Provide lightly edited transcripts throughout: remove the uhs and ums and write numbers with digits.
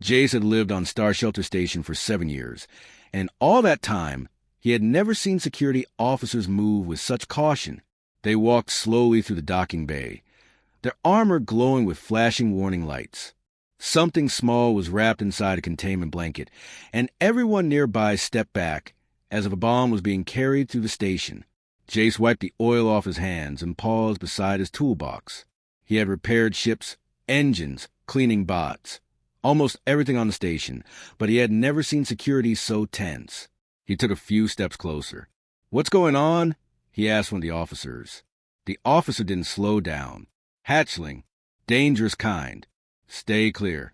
Jace had lived on Star Shelter Station for 7 years, and all that time, he had never seen security officers move with such caution. They walked slowly through the docking bay, their armor glowing with flashing warning lights. Something small was wrapped inside a containment blanket, and everyone nearby stepped back, as if a bomb was being carried through the station. Jace wiped the oil off his hands and paused beside his toolbox. He had repaired ships, engines, cleaning bots, almost everything on the station, but he had never seen security so tense. He took a few steps closer. "What's going on?" he asked one of the officers. The officer didn't slow down. "Hatchling. Dangerous kind. Stay clear."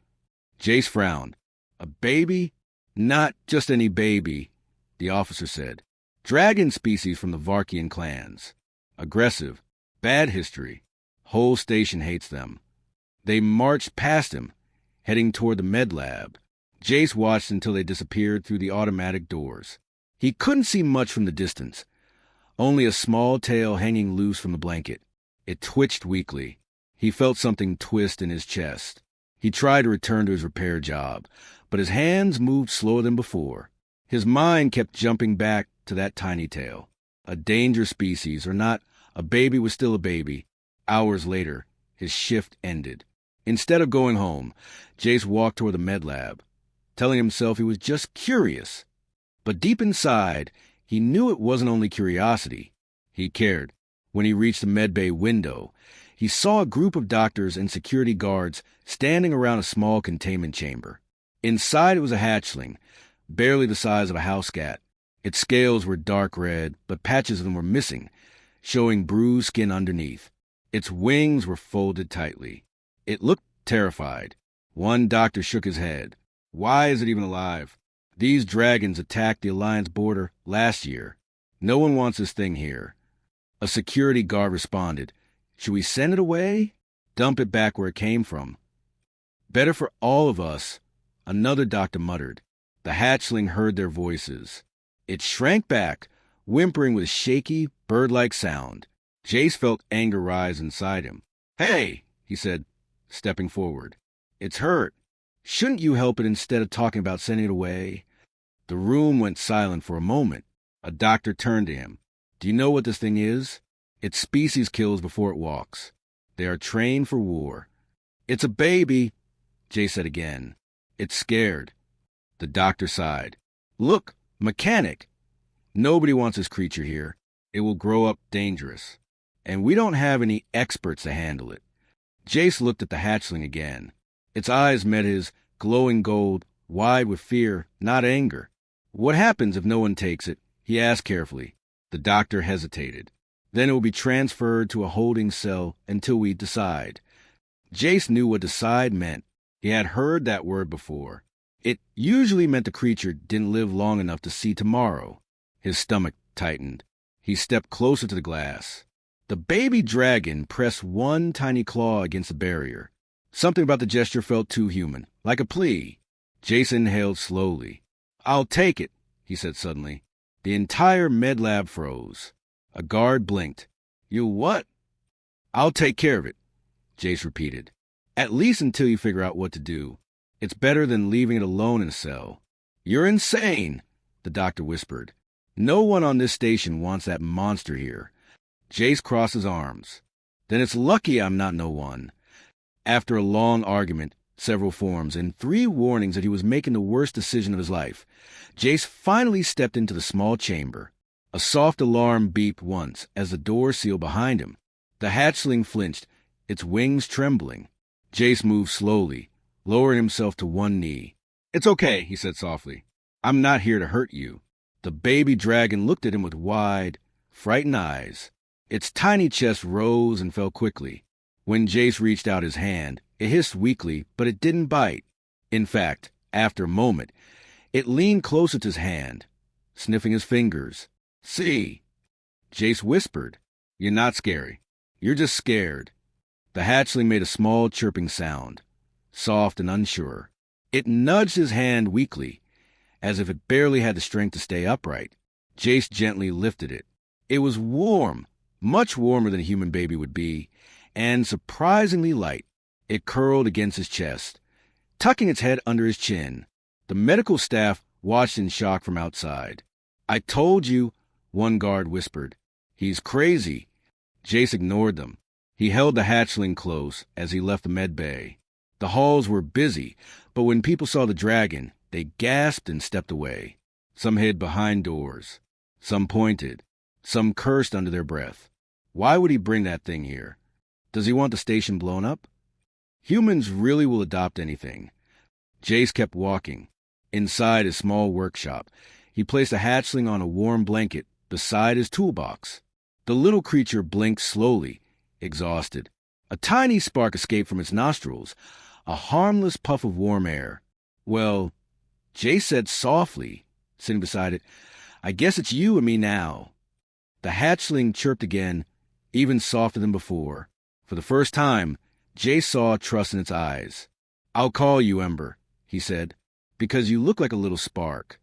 Jace frowned. "A baby?" "Not just any baby," the officer said. "Dragon species from the Varkian clans. Aggressive. Bad history. Whole station hates them." They marched past him, heading toward the med lab. Jace watched until they disappeared through the automatic doors. He couldn't see much from the distance, only a small tail hanging loose from the blanket. It twitched weakly. He felt something twist in his chest. He tried to return to his repair job, but his hands moved slower than before. His mind kept jumping back to that tiny tail. A danger species or not, a baby was still a baby. Hours later, his shift ended. Instead of going home, Jace walked toward the med lab, telling himself he was just curious. But deep inside, he knew it wasn't only curiosity. He cared. When he reached the medbay window, he saw a group of doctors and security guards standing around a small containment chamber. Inside it was a hatchling, barely the size of a house cat. Its scales were dark red, but patches of them were missing, showing bruised skin underneath. Its wings were folded tightly. It looked terrified. One doctor shook his head. "Why is it even alive? These dragons attacked the Alliance border last year. No one wants this thing here." A security guard responded. "Should we send it away? Dump it back where it came from." "Better for all of us," another doctor muttered. The hatchling heard their voices. It shrank back, whimpering with a shaky, bird-like sound. Jace felt anger rise inside him. "Hey," he said, stepping forward. "It's hurt. Shouldn't you help it instead of talking about sending it away?" The room went silent for a moment. A doctor turned to him. "Do you know what this thing is? Its species kills before it walks. They are trained for war." "It's a baby," Jay said again. "It's scared." The doctor sighed. "Look, mechanic. Nobody wants this creature here. It will grow up dangerous. And we don't have any experts to handle it." Jace looked at the hatchling again. Its eyes met his, glowing gold, wide with fear, not anger. "What happens if no one takes it?" he asked carefully. The doctor hesitated. "Then it will be transferred to a holding cell until we decide." Jace knew what decide meant. He had heard that word before. It usually meant the creature didn't live long enough to see tomorrow. His stomach tightened. He stepped closer to the glass. The baby dragon pressed one tiny claw against the barrier. Something about the gesture felt too human, like a plea. Jace inhaled slowly. "I'll take it," he said suddenly. The entire med lab froze. A guard blinked. "You what?" "I'll take care of it," Jace repeated. "At least until you figure out what to do. It's better than leaving it alone in a cell." "You're insane," the doctor whispered. "No one on this station wants that monster here." Jace crossed his arms. "Then it's lucky I'm not no one." After a long argument, several forms, and 3 warnings that he was making the worst decision of his life, Jace finally stepped into the small chamber. A soft alarm beeped once as the door sealed behind him. The hatchling flinched, its wings trembling. Jace moved slowly, lowering himself to one knee. "It's okay," he said softly. "I'm not here to hurt you." The baby dragon looked at him with wide, frightened eyes. Its tiny chest rose and fell quickly. When Jace reached out his hand, it hissed weakly, but it didn't bite. In fact, after a moment, it leaned closer to his hand, sniffing his fingers. "See," Jace whispered. "You're not scary. You're just scared." The hatchling made a small chirping sound, soft and unsure. It nudged his hand weakly, as if it barely had the strength to stay upright. Jace gently lifted it. It was warm, much warmer than a human baby would be, and surprisingly light. It curled against his chest, tucking its head under his chin. The medical staff watched in shock from outside. "I told you," one guard whispered. "He's crazy." Jace ignored them. He held the hatchling close as he left the med bay. The halls were busy, but when people saw the dragon, they gasped and stepped away. Some hid behind doors. Some pointed. Some cursed under their breath. Why would he bring that thing here? Does he want the station blown up? Humans really will adopt anything. Jace kept walking. Inside his small workshop, he placed a hatchling on a warm blanket beside his toolbox. The little creature blinked slowly, exhausted. A tiny spark escaped from its nostrils, a harmless puff of warm air. "Well," Jace said softly, sitting beside it, "I guess it's you and me now." The hatchling chirped again, even softer than before. For the first time, Jace saw trust in its eyes. "I'll call you Ember," he said, "because you look like a little spark."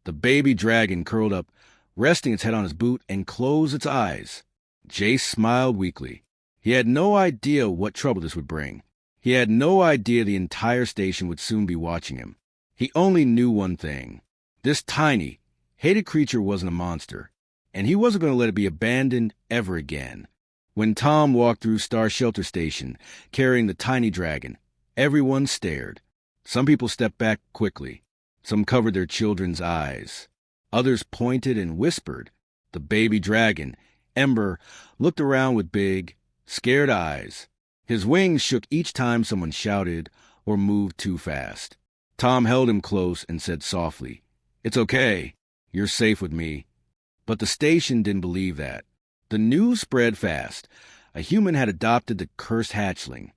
The baby dragon curled up, resting its head on his boot, and closed its eyes. Jace smiled weakly. He had no idea what trouble this would bring. He had no idea the entire station would soon be watching him. He only knew one thing. This tiny, hated creature wasn't a monster, and he wasn't going to let it be abandoned ever again. When Tom walked through Star Shelter Station, carrying the tiny dragon, everyone stared. Some people stepped back quickly. Some covered their children's eyes. Others pointed and whispered. The baby dragon, Ember, looked around with big, scared eyes. His wings shook each time someone shouted or moved too fast. Tom held him close and said softly, "It's okay. You're safe with me." But the station didn't believe that. The news spread fast. A human had adopted the cursed hatchling.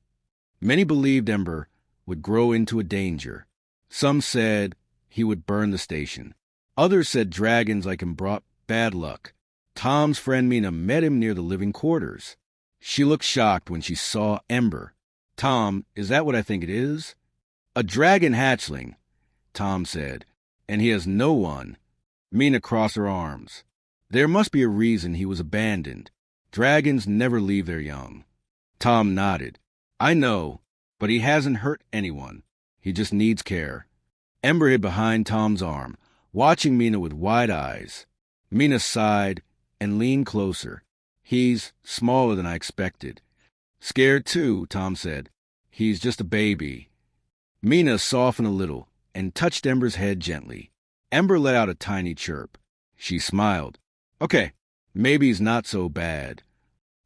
Many believed Ember would grow into a danger. Some said he would burn the station. Others said dragons like him brought bad luck. Tom's friend Mina met him near the living quarters. She looked shocked when she saw Ember. "Tom, is that what I think it is?" "A dragon hatchling," Tom said, "and he has no one." Mina crossed her arms. "There must be a reason he was abandoned. Dragons never leave their young." Tom nodded. "I know, but he hasn't hurt anyone. He just needs care." Ember hid behind Tom's arm, watching Mina with wide eyes. Mina sighed and leaned closer. "He's smaller than I expected." "Scared too," Tom said. "He's just a baby." Mina softened a little and touched Ember's head gently. Ember let out a tiny chirp. She smiled. "Okay, maybe he's not so bad."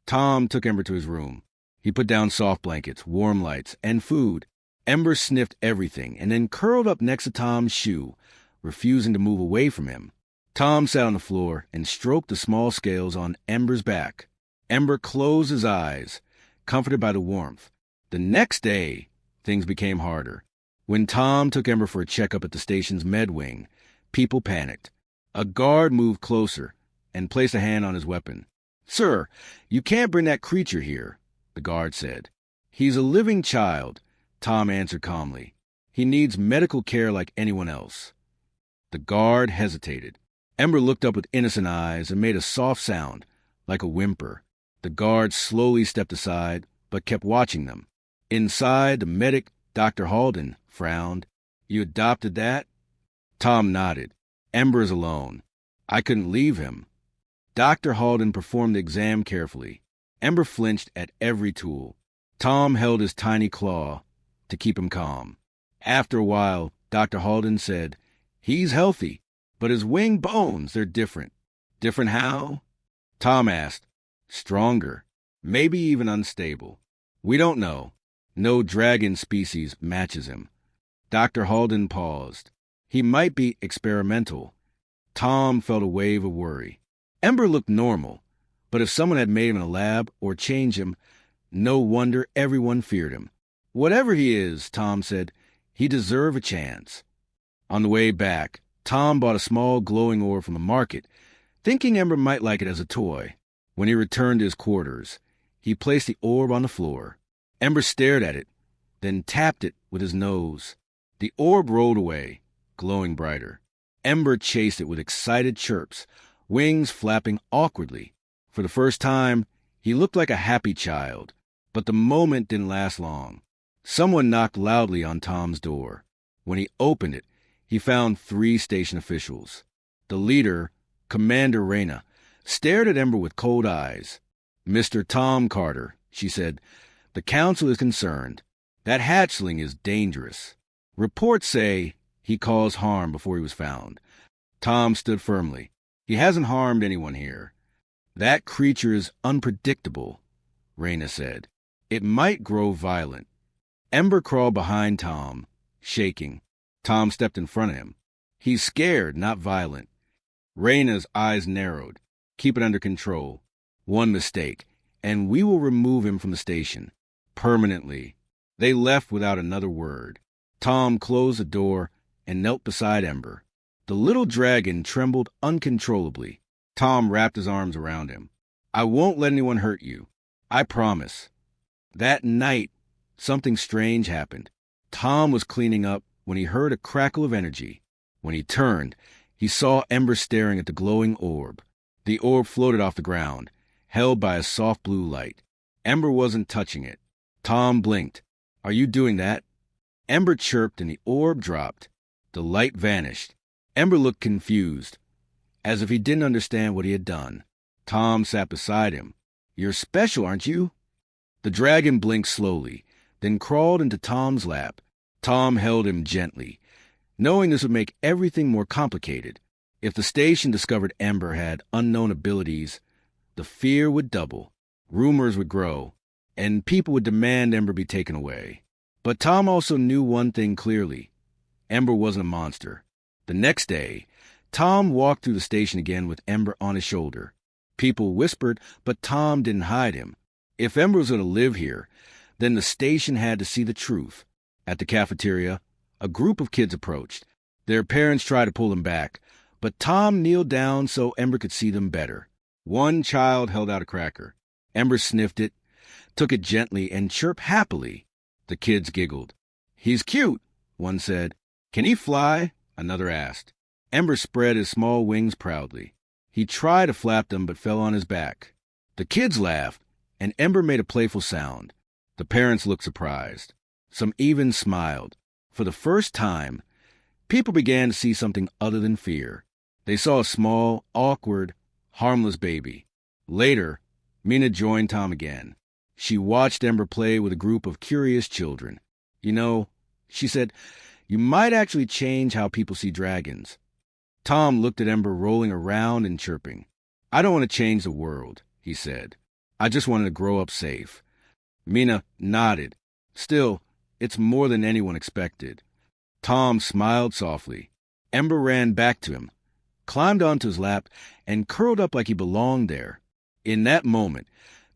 Tom took Ember to his room. He put down soft blankets, warm lights, and food. Ember sniffed everything and then curled up next to Tom's shoe, refusing to move away from him. Tom sat on the floor and stroked the small scales on Ember's back. Ember closed his eyes, comforted by the warmth. The next day, things became harder. When Tom took Ember for a checkup at the station's med wing, people panicked. A guard moved closer and placed a hand on his weapon. "Sir, you can't bring that creature here," the guard said. "He's a living child," Tom answered calmly. "He needs medical care like anyone else." The guard hesitated. Ember looked up with innocent eyes and made a soft sound, like a whimper. The guard slowly stepped aside, but kept watching them. Inside, the medic, Dr. Halden, frowned. "You adopted that?" Tom nodded. "Ember is alone. I couldn't leave him." Dr. Halden performed the exam carefully. Ember flinched at every tool. Tom held his tiny claw to keep him calm. After a while, Dr. Halden said, "He's healthy, but his wing bones, they're different." "Different how?" Tom asked. "Stronger. Maybe even unstable. We don't know. No dragon species matches him." Dr. Halden paused. "He might be experimental." Tom felt a wave of worry. Ember looked normal, but if someone had made him in a lab or changed him, no wonder everyone feared him. "Whatever he is," Tom said, "he deserves a chance." On the way back, Tom bought a small glowing orb from the market, thinking Ember might like it as a toy. When he returned to his quarters, he placed the orb on the floor. Ember stared at it, then tapped it with his nose. The orb rolled away, glowing brighter. Ember chased it with excited chirps, wings flapping awkwardly. For the first time, he looked like a happy child, but the moment didn't last long. Someone knocked loudly on Tom's door. When he opened it, he found 3 station officials. The leader, Commander Reyna, stared at Ember with cold eyes. "Mr. Tom Carter," she said, "the council is concerned. That hatchling is dangerous. Reports say he caused harm before he was found." Tom stood firmly. "He hasn't harmed anyone here." "That creature is unpredictable," Reyna said. "It might grow violent." Ember crawled behind Tom, shaking. Tom stepped in front of him. "He's scared, not violent." Reyna's eyes narrowed. "Keep it under control. One mistake, and we will remove him from the station. Permanently." They left without another word. Tom closed the door and knelt beside Ember. The little dragon trembled uncontrollably. Tom wrapped his arms around him. "I won't let anyone hurt you. I promise." That night, something strange happened. Tom was cleaning up when he heard a crackle of energy. When he turned, he saw Ember staring at the glowing orb. The orb floated off the ground, held by a soft blue light. Ember wasn't touching it. Tom blinked. "Are you doing that?" Ember chirped and the orb dropped. The light vanished. Ember looked confused, as if he didn't understand what he had done. Tom sat beside him. "You're special, aren't you?" The dragon blinked slowly, then crawled into Tom's lap. Tom held him gently, knowing this would make everything more complicated. If the station discovered Ember had unknown abilities, the fear would double, rumors would grow, and people would demand Ember be taken away. But Tom also knew one thing clearly. Ember wasn't a monster. The next day, Tom walked through the station again with Ember on his shoulder. People whispered, but Tom didn't hide him. If Ember was going to live here, then the station had to see the truth. At the cafeteria, a group of kids approached. Their parents tried to pull them back, but Tom kneeled down so Ember could see them better. One child held out a cracker. Ember sniffed it, took it gently, and chirped happily. The kids giggled. "He's cute," one said. "Can he fly?" another asked. Ember spread his small wings proudly. He tried to flap them but fell on his back. The kids laughed, and Ember made a playful sound. The parents looked surprised. Some even smiled. For the first time, people began to see something other than fear. They saw a small, awkward, harmless baby. Later, Mina joined Tom again. She watched Ember play with a group of curious children. "You know," she said, "you might actually change how people see dragons." Tom looked at Ember rolling around and chirping. "I don't want to change the world," he said. "I just wanted to grow up safe." Mina nodded. "Still, it's more than anyone expected." Tom smiled softly. Ember ran back to him, climbed onto his lap, and curled up like he belonged there. In that moment,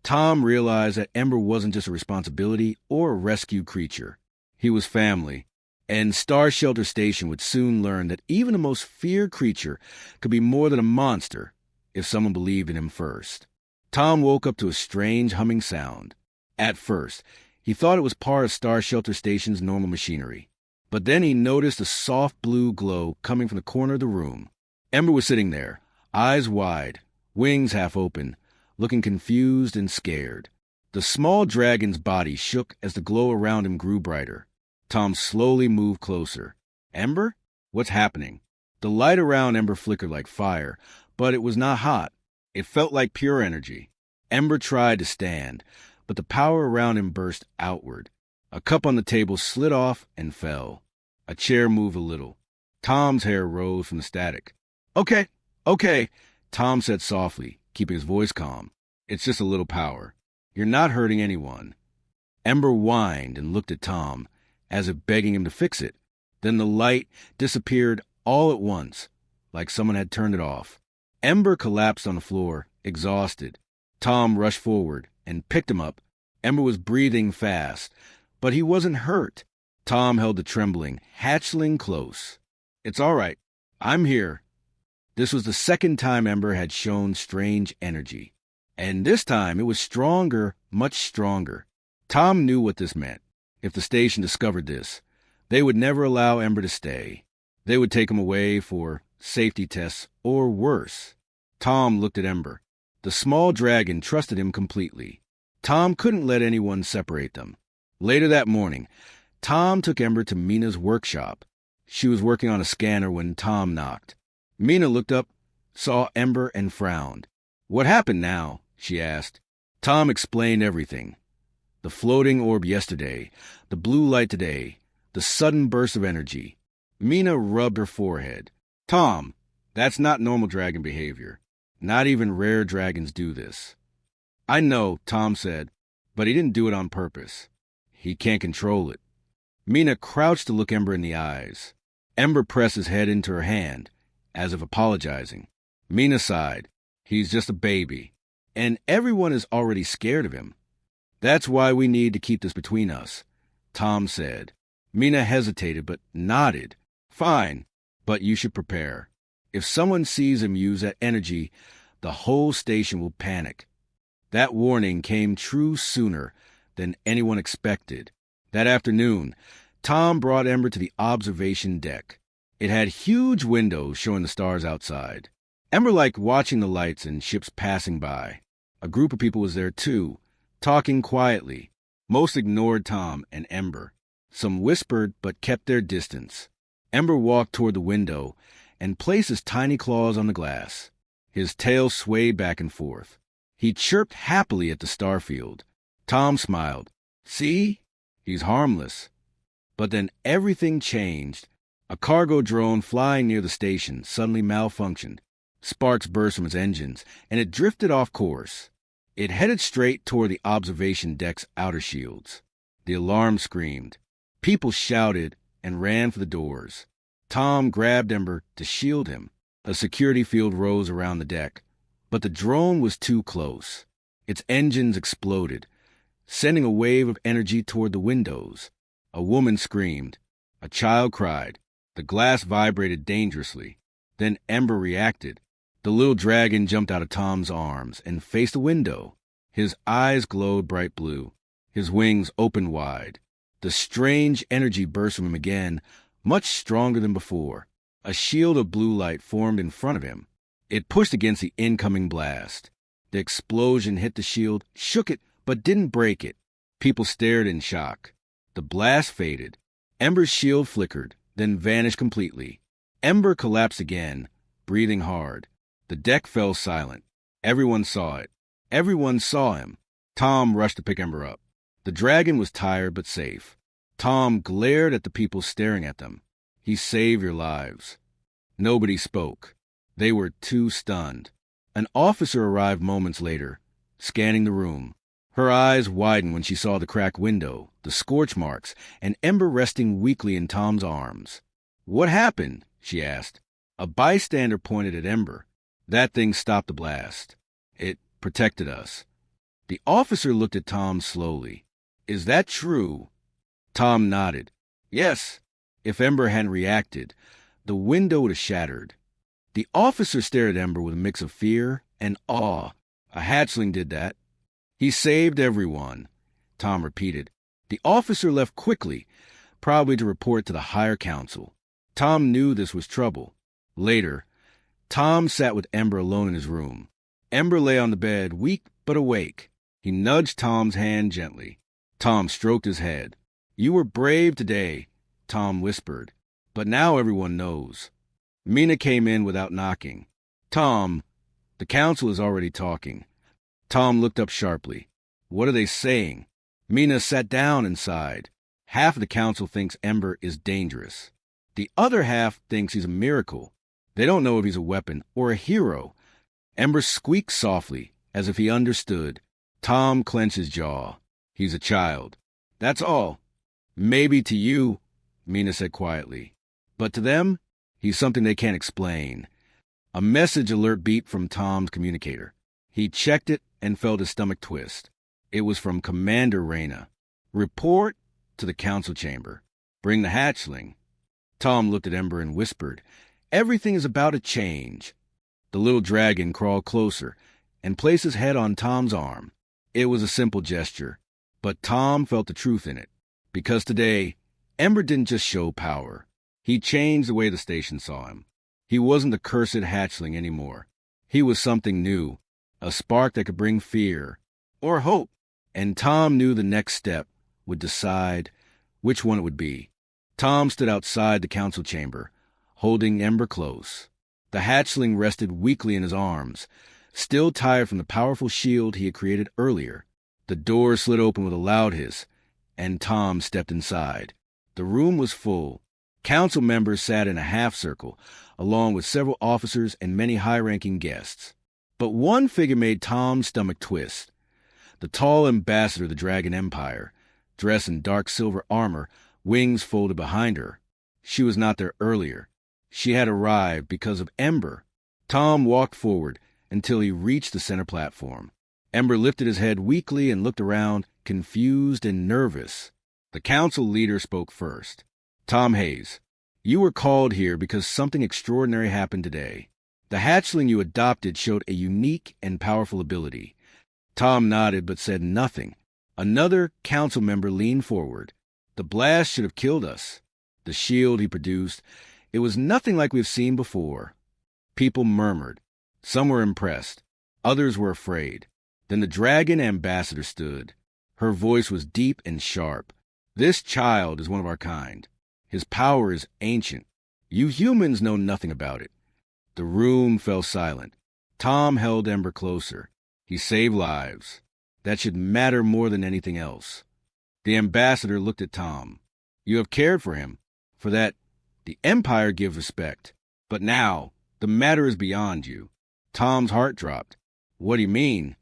Tom realized that Ember wasn't just a responsibility or a rescue creature. He was family, and Star Shelter Station would soon learn that even the most feared creature could be more than a monster if someone believed in him first. Tom woke up to a strange humming sound. At first, he thought it was part of Star Shelter Station's normal machinery. But then he noticed a soft blue glow coming from the corner of the room. Ember was sitting there, eyes wide, wings half open, looking confused and scared. The small dragon's body shook as the glow around him grew brighter. Tom slowly moved closer. "Ember? What's happening?" The light around Ember flickered like fire, but it was not hot. It felt like pure energy. Ember tried to stand, but the power around him burst outward. A cup on the table slid off and fell. A chair moved a little. Tom's hair rose from the static. Okay, Tom said softly, keeping his voice calm. "It's just a little power. You're not hurting anyone." Ember whined and looked at Tom, as if begging him to fix it. Then the light disappeared all at once, like someone had turned it off. Ember collapsed on the floor, exhausted. Tom rushed forward and picked him up. Ember was breathing fast, but he wasn't hurt. Tom held the trembling hatchling close. "It's all right. I'm here." This was the second time Ember had shown strange energy. And this time it was stronger, much stronger. Tom knew what this meant. If the station discovered this, they would never allow Ember to stay. They would take him away for safety tests or worse. Tom looked at Ember. The small dragon trusted him completely. Tom couldn't let anyone separate them. Later that morning, Tom took Ember to Mina's workshop. She was working on a scanner when Tom knocked. Mina looked up, saw Ember, and frowned. "What happened now?" she asked. Tom explained everything. The floating orb yesterday, the blue light today, the sudden burst of energy. Mina rubbed her forehead. "Tom, that's not normal dragon behavior. Not even rare dragons do this." "I know," Tom said, "but he didn't do it on purpose. He can't control it." Mina crouched to look Ember in the eyes. Ember pressed his head into her hand, as if apologizing. Mina sighed. "He's just a baby. And everyone is already scared of him." "That's why we need to keep this between us," Tom said. Mina hesitated, but nodded. "Fine, but you should prepare. If someone sees him use that energy, the whole station will panic." That warning came true sooner than anyone expected. That afternoon, Tom brought Ember to the observation deck. It had huge windows showing the stars outside. Ember liked watching the lights and ships passing by. A group of people was there too, talking quietly. Most ignored Tom and Ember. Some whispered but kept their distance. Ember walked toward the window and placed his tiny claws on the glass. His tail swayed back and forth. He chirped happily at the starfield. Tom smiled. "See? He's harmless." But then everything changed. A cargo drone flying near the station suddenly malfunctioned. Sparks burst from its engines, and it drifted off course. It headed straight toward the observation deck's outer shields. The alarm screamed. People shouted and ran for the doors. Tom grabbed Ember to shield him. A security field rose around the deck, but the drone was too close. Its engines exploded, sending a wave of energy toward the windows. A woman screamed. A child cried. The glass vibrated dangerously. Then Ember reacted. The little dragon jumped out of Tom's arms and faced the window. His eyes glowed bright blue. His wings opened wide. The strange energy burst from him again, much stronger than before. A shield of blue light formed in front of him. It pushed against the incoming blast. The explosion hit the shield, shook it, but didn't break it. People stared in shock. The blast faded. Ember's shield flickered, then vanished completely. Ember collapsed again, breathing hard. The deck fell silent. Everyone saw it. Everyone saw him. Tom rushed to pick Ember up. The dragon was tired but safe. Tom glared at the people staring at them. "He saved your lives." Nobody spoke. They were too stunned. An officer arrived moments later, scanning the room. Her eyes widened when she saw the cracked window, the scorch marks, and Ember resting weakly in Tom's arms. "What happened?" she asked. A bystander pointed at Ember. "That thing stopped the blast. It protected us." The officer looked at Tom slowly. "Is that true?" Tom nodded. "Yes. If Ember hadn't reacted, the window would have shattered." The officer stared at Ember with a mix of fear and awe. "A hatchling did that." "He saved everyone," Tom repeated. The officer left quickly, probably to report to the higher council. Tom knew this was trouble. Later, Tom sat with Ember alone in his room. Ember lay on the bed, weak but awake. He nudged Tom's hand gently. Tom stroked his head. "You were brave today," Tom whispered. "But now everyone knows." Mina came in without knocking. "Tom, the council is already talking." Tom looked up sharply. "What are they saying?" Mina sat down and sighed. "Half of the council thinks Ember is dangerous. The other half thinks he's a miracle. They don't know if he's a weapon or a hero." Ember squeaked softly, as if he understood. Tom clenched his jaw. "He's a child. That's all." "Maybe to you," Mina said quietly. "But to them, he's something they can't explain." A message alert beeped from Tom's communicator. He checked it and felt his stomach twist. It was from Commander Reyna. "Report to the council chamber. Bring the hatchling." Tom looked at Ember and whispered, "Everything is about to change." The little dragon crawled closer and placed his head on Tom's arm. It was a simple gesture, but Tom felt the truth in it. Because today, Ember didn't just show power. He changed the way the station saw him. He wasn't the cursed hatchling anymore. He was something new, a spark that could bring fear or hope. And Tom knew the next step would decide which one it would be. Tom stood outside the council chamber, holding Ember close. The hatchling rested weakly in his arms, still tired from the powerful shield he had created earlier. The door slid open with a loud hiss, and Tom stepped inside. The room was full. Council members sat in a half-circle, along with several officers and many high-ranking guests. But one figure made Tom's stomach twist. The tall ambassador of the Dragon Empire, dressed in dark silver armor, wings folded behind her. She was not there earlier. She had arrived because of Ember. Tom walked forward until he reached the center platform. Ember lifted his head weakly and looked around, confused and nervous. The council leader spoke first. Tom Hayes, you were called here because something extraordinary happened today. The hatchling you adopted showed a unique and powerful ability. Tom nodded but said nothing. Another council member leaned forward. The blast should have killed us. The shield he produced, it was nothing like we've seen before. People murmured. Some were impressed. Others were afraid. Then the Dragon Ambassador stood. Her voice was deep and sharp. This child is one of our kind. His power is ancient. You humans know nothing about it. The room fell silent. Tom held Ember closer. He saved lives. That should matter more than anything else. The ambassador looked at Tom. You have cared for him. For that, the Empire gives respect. But now, the matter is beyond you. Tom's heart dropped. What do you mean?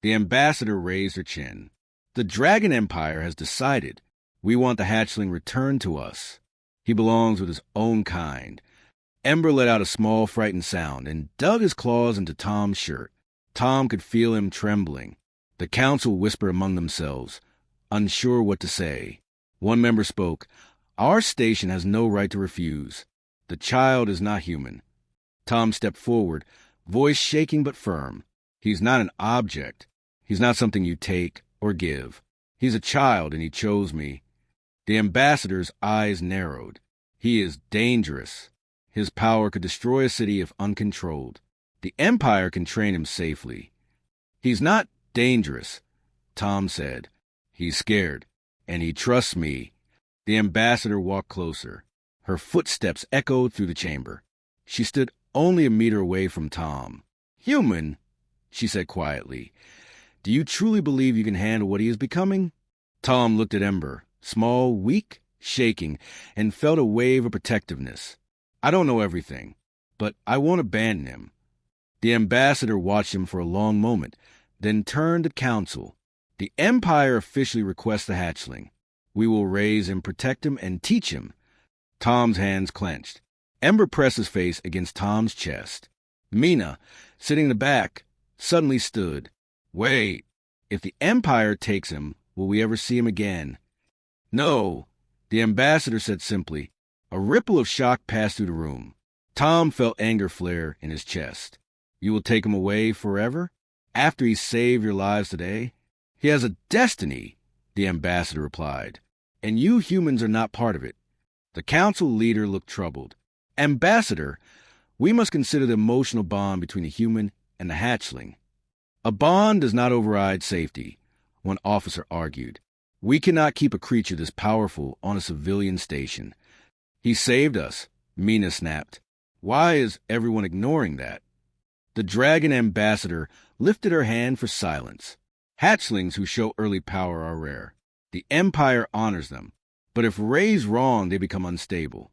The ambassador raised her chin. The Dragon Empire has decided. We want the hatchling returned to us. He belongs with his own kind. Ember let out a small, frightened sound and dug his claws into Tom's shirt. Tom could feel him trembling. The council whispered among themselves, unsure what to say. One member spoke. Our station has no right to refuse. The child is not human. Tom stepped forward, voice shaking but firm. He's not an object. He's not something you take or give. He's a child, and he chose me. The ambassador's eyes narrowed. He is dangerous. His power could destroy a city if uncontrolled. The Empire can train him safely. He's not dangerous, Tom said. He's scared, and he trusts me. The ambassador walked closer. Her footsteps echoed through the chamber. She stood only a meter away from Tom. Human, she said quietly. Do you truly believe you can handle what he is becoming? Tom looked at Ember, small, weak, shaking, and felt a wave of protectiveness. I don't know everything, but I won't abandon him. The ambassador watched him for a long moment, then turned to council. The Empire officially requests the hatchling. We will raise and protect him and teach him. Tom's hands clenched. Ember pressed his face against Tom's chest. Mina, sitting in the back, suddenly stood. Wait, if the Empire takes him, will we ever see him again? No, the ambassador said simply. A ripple of shock passed through the room. Tom felt anger flare in his chest. You will take him away forever? After he saved your lives today? He has a destiny, the ambassador replied, and you humans are not part of it. The council leader looked troubled. Ambassador, we must consider the emotional bond between the human and the hatchling. A bond does not override safety, one officer argued. We cannot keep a creature this powerful on a civilian station. He saved us, Mina snapped. Why is everyone ignoring that? The Dragon Ambassador lifted her hand for silence. Hatchlings who show early power are rare. The Empire honors them. But if raised wrong, they become unstable.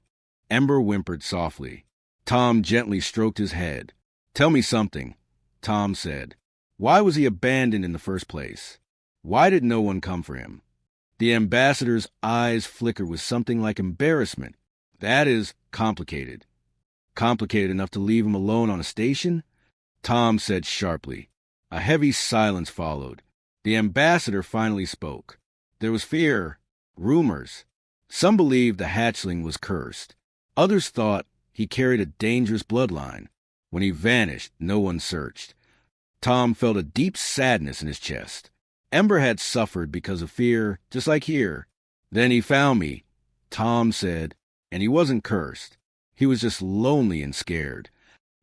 Ember whimpered softly. Tom gently stroked his head. Tell me something, Tom said. Why was he abandoned in the first place? Why did no one come for him? The ambassador's eyes flickered with something like embarrassment. That is complicated. Complicated enough to leave him alone on a station? Tom said sharply. A heavy silence followed. The ambassador finally spoke. There was fear, rumors. Some believed the hatchling was cursed. Others thought he carried a dangerous bloodline. When he vanished, no one searched. Tom felt a deep sadness in his chest. Ember had suffered because of fear, just like here. Then he found me, Tom said, and he wasn't cursed. He was just lonely and scared.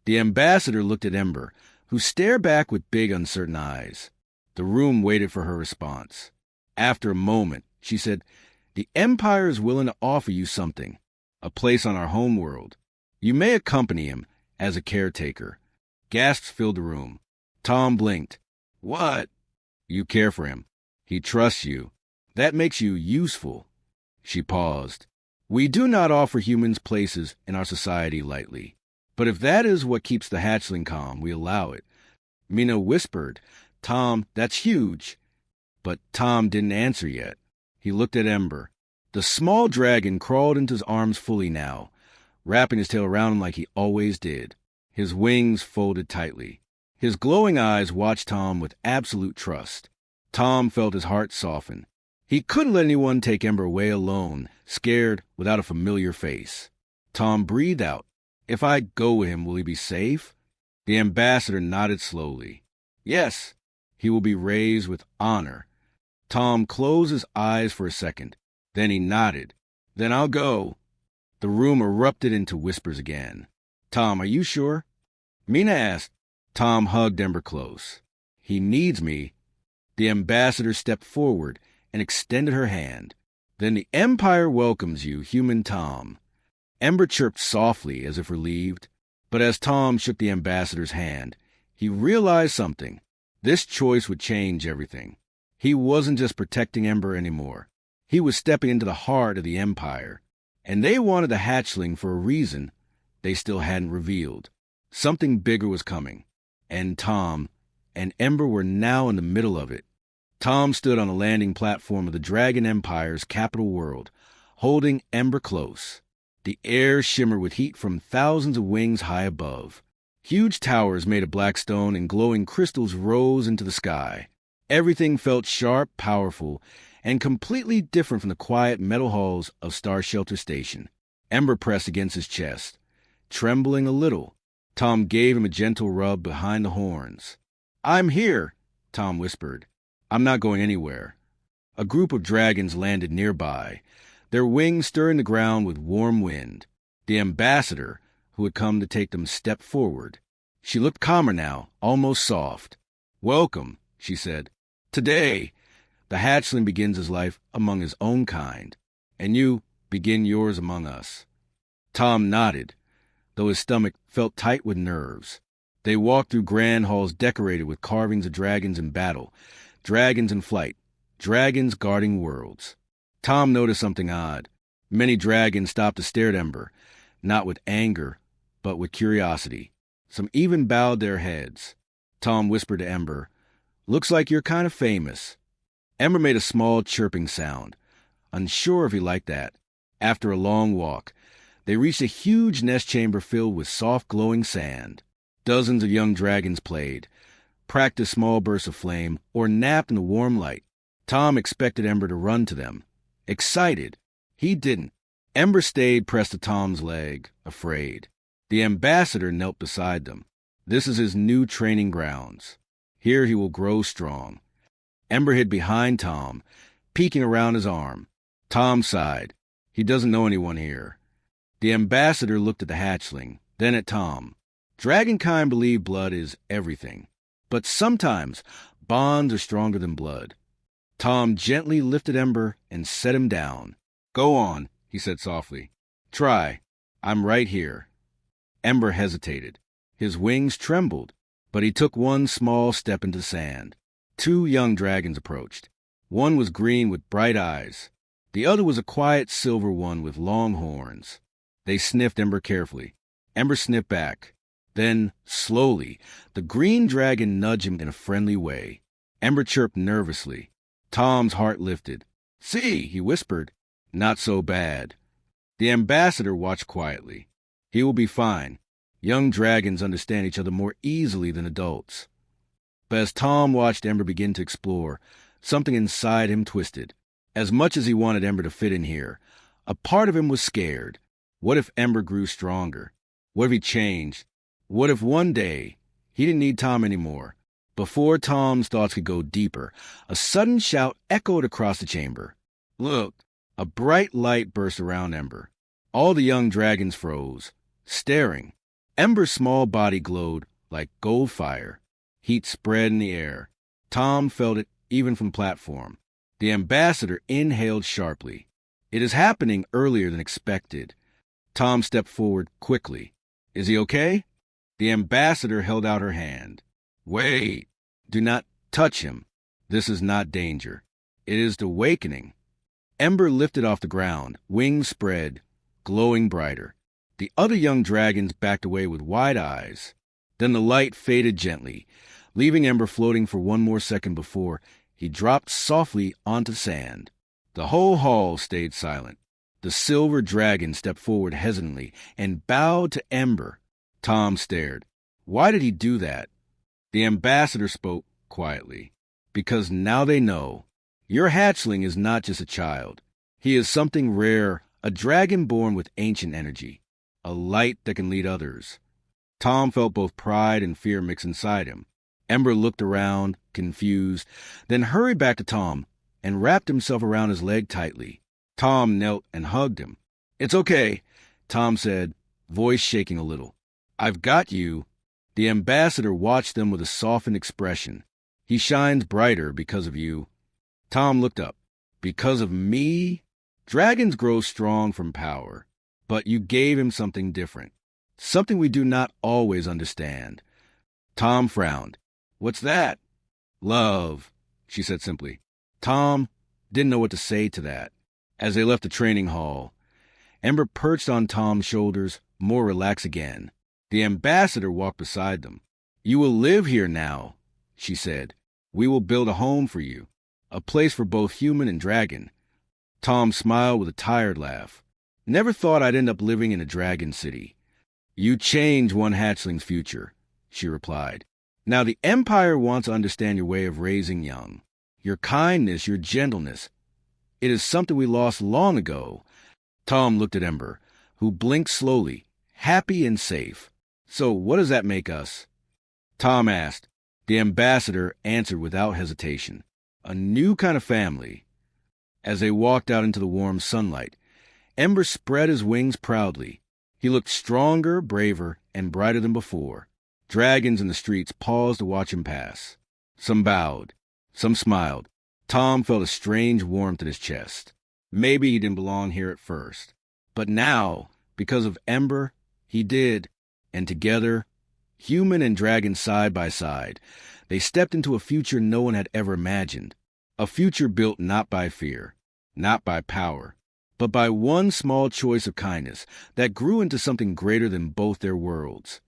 The ambassador looked at Ember, who stared back with big, uncertain eyes. The room waited for her response. After a moment, She said, "The Empire is willing to offer you something, a place on our home world. You may accompany him as a caretaker." Gasps filled the room. Tom blinked. "What?" "You care for him. He trusts you. That makes you useful." She paused. "We do not offer humans places in our society lightly. But if that is what keeps the hatchling calm, we allow it." Mina whispered, "Tom, that's huge." But Tom didn't answer yet. He looked at Ember. The small dragon crawled into his arms fully now, wrapping his tail around him like he always did. His wings folded tightly. His glowing eyes watched Tom with absolute trust. Tom felt his heart soften. He couldn't let anyone take Ember away alone, scared, without a familiar face. Tom breathed out. "If I go with him, will he be safe?" The ambassador nodded slowly. "Yes, he will be raised with honor." Tom closed his eyes for a second. Then he nodded. "Then I'll go." The room erupted into whispers again. "Tom, are you sure?" Mina asked. Tom hugged Ember close. "He needs me." The ambassador stepped forward and extended her hand. "Then the Empire welcomes you, human Tom." Ember chirped softly as if relieved. But as Tom shook the ambassador's hand, he realized something. This choice would change everything. He wasn't just protecting Ember anymore. He was stepping into the heart of the Empire. And they wanted the hatchling for a reason they still hadn't revealed. Something bigger was coming. And Tom and Ember were now in the middle of it. Tom stood on the landing platform of the Dragon Empire's capital world, holding Ember close. The air shimmered with heat from thousands of wings high above. Huge towers made of black stone and glowing crystals rose into the sky. Everything felt sharp, powerful, and completely different from the quiet metal halls of Star Shelter Station. Ember pressed against his chest, trembling a little. Tom gave him a gentle rub behind the horns. "I'm here," Tom whispered. "I'm not going anywhere." A group of dragons landed nearby, their wings stirring the ground with warm wind. The ambassador, who had come to take them, stepped forward. She looked calmer now, almost soft. "Welcome," she said. "Today, the hatchling begins his life among his own kind, and you begin yours among us." Tom nodded, though his stomach felt tight with nerves. They walked through grand halls decorated with carvings of dragons in battle, dragons in flight, dragons guarding worlds. Tom noticed something odd. Many dragons stopped to stare at Ember, not with anger, but with curiosity. Some even bowed their heads. Tom whispered to Ember, "Looks like you're kind of famous." Ember made a small chirping sound, unsure if he liked that. After a long walk, they reached a huge nest chamber filled with soft glowing sand. Dozens of young dragons played, practiced small bursts of flame, or napped in the warm light. Tom expected Ember to run to them. Excited. He didn't. Ember stayed pressed to Tom's leg, afraid. The ambassador knelt beside them. This is his new training grounds. Here he will grow strong. Ember hid behind Tom, peeking around his arm. Tom sighed. He doesn't know anyone here. The ambassador looked at the hatchling, then at Tom. Dragonkind believe blood is everything. But sometimes bonds are stronger than blood. Tom gently lifted Ember and set him down. "Go on," he said softly. "Try. I'm right here." Ember hesitated. His wings trembled, but he took one small step into the sand. Two young dragons approached. One was green with bright eyes. The other was a quiet silver one with long horns. They sniffed Ember carefully. Ember sniffed back. Then, slowly, the green dragon nudged him in a friendly way. Ember chirped nervously. Tom's heart lifted. "See," he whispered. "Not so bad." The ambassador watched quietly. He will be fine. Young dragons understand each other more easily than adults. But as Tom watched Ember begin to explore, something inside him twisted. As much as he wanted Ember to fit in here, a part of him was scared. What if Ember grew stronger? What if he changed? What if one day he didn't need Tom anymore? Before Tom's thoughts could go deeper, a sudden shout echoed across the chamber. "Look!" A bright light burst around Ember. All the young dragons froze, staring. Ember's small body glowed like gold fire. Heat spread in the air. Tom felt it even from the platform. The ambassador inhaled sharply. It is happening earlier than expected. Tom stepped forward quickly. Is he okay? The ambassador held out her hand. Wait. Do not touch him. This is not danger. It is the awakening. Ember lifted off the ground, wings spread, glowing brighter. The other young dragons backed away with wide eyes. Then the light faded gently, leaving Ember floating for one more second before he dropped softly onto sand. The whole hall stayed silent. The silver dragon stepped forward hesitantly and bowed to Ember. Tom stared. Why did he do that? The ambassador spoke quietly. Because now they know. Your hatchling is not just a child. He is something rare, a dragon born with ancient energy, a light that can lead others. Tom felt both pride and fear mix inside him. Ember looked around, confused, then hurried back to Tom and wrapped himself around his leg tightly. Tom knelt and hugged him. It's okay, Tom said, voice shaking a little. I've got you. The ambassador watched them with a softened expression. He shines brighter because of you. Tom looked up. Because of me? Dragons grow strong from power, but you gave him something different, something we do not always understand. Tom frowned. What's that? Love, she said simply. Tom didn't know what to say to that. As they left the training hall, Ember perched on Tom's shoulders, more relaxed again. The ambassador walked beside them. You will live here now, she said. We will build a home for you, a place for both human and dragon. Tom smiled with a tired laugh. Never thought I'd end up living in a dragon city. You change one hatchling's future, she replied. Now the Empire wants to understand your way of raising young. Your kindness, your gentleness. It is something we lost long ago. Tom looked at Ember, who blinked slowly, happy and safe. So what does that make us? Tom asked. The ambassador answered without hesitation. A new kind of family. As they walked out into the warm sunlight, Ember spread his wings proudly. He looked stronger, braver, and brighter than before. Dragons in the streets paused to watch him pass. Some bowed. Some smiled. Tom felt a strange warmth in his chest. Maybe he didn't belong here at first. But now, because of Ember, he did. And together, human and dragon side by side, they stepped into a future no one had ever imagined. A future built not by fear, not by power, but by one small choice of kindness that grew into something greater than both their worlds.